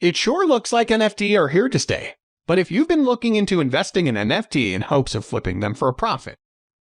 It sure looks like NFT are here to stay. But if you've been looking into investing in NFT in hopes of flipping them for a profit,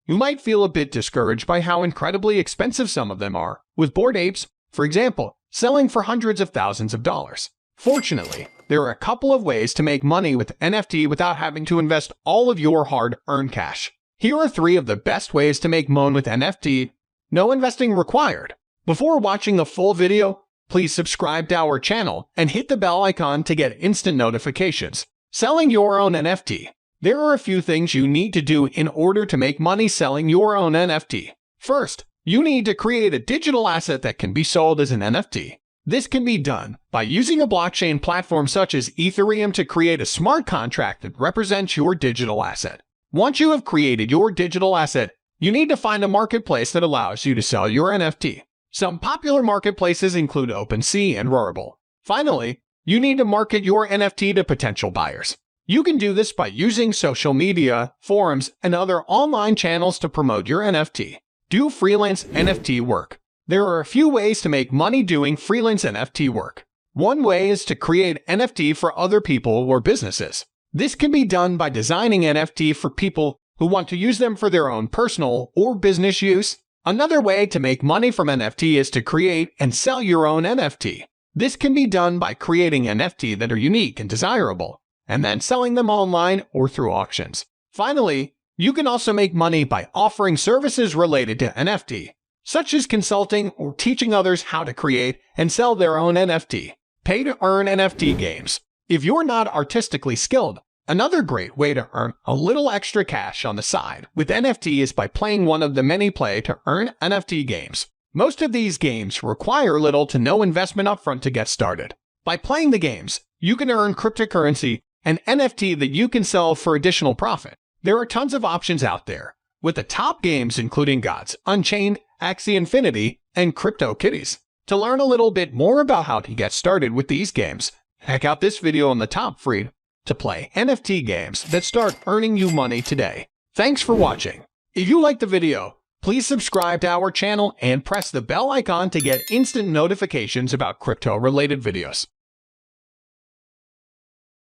you might feel a bit discouraged by how incredibly expensive some of them are, with Bored Apes, for example, selling for hundreds of thousands of dollars. Fortunately, there are a couple of ways to make money with NFT without having to invest all of your hard-earned cash. Here are 3 of the best ways to make Mone with NFT. No investing required. Before watching the full video, please subscribe to our channel and hit the bell icon to get instant notifications. Selling your own NFT. There are a few things you need to do in order to make money selling your own NFT. First, you need to create a digital asset that can be sold as an NFT. This can be done by using a blockchain platform such as Ethereum to create a smart contract that represents your digital asset. Once you have created your digital asset, you need to find a marketplace that allows you to sell your NFT. Some popular marketplaces include OpenSea and Rarible. Finally, you need to market your NFT to potential buyers. You can do this by using social media, forums, and other online channels to promote your NFT. Do freelance NFT work. There are a few ways to make money doing freelance NFT work. One way is to create NFT for other people or businesses. This can be done by designing NFT for people who want to use them for their own personal or business use. Another way to make money from NFT is to create and sell your own NFT. This can be done by creating NFT that are unique and desirable, and then selling them online or through auctions. Finally, you can also make money by offering services related to NFT, such as consulting or teaching others how to create and sell their own NFT. Pay to earn NFT games. If you're not artistically skilled, another great way to earn a little extra cash on the side with NFT is by playing one of the many play-to-earn NFT games. Most of these games require little to no investment upfront to get started. By playing the games, you can earn cryptocurrency and NFT that you can sell for additional profit. There are tons of options out there, with the top games including Gods, Unchained, Axie Infinity, and CryptoKitties. To learn a little bit more about how to get started with these games, check out this video on the top free to play NFT games that start earning you money today. Thanks for watching. If you liked the video, please subscribe to our channel and press the bell icon to get instant notifications about crypto-related videos.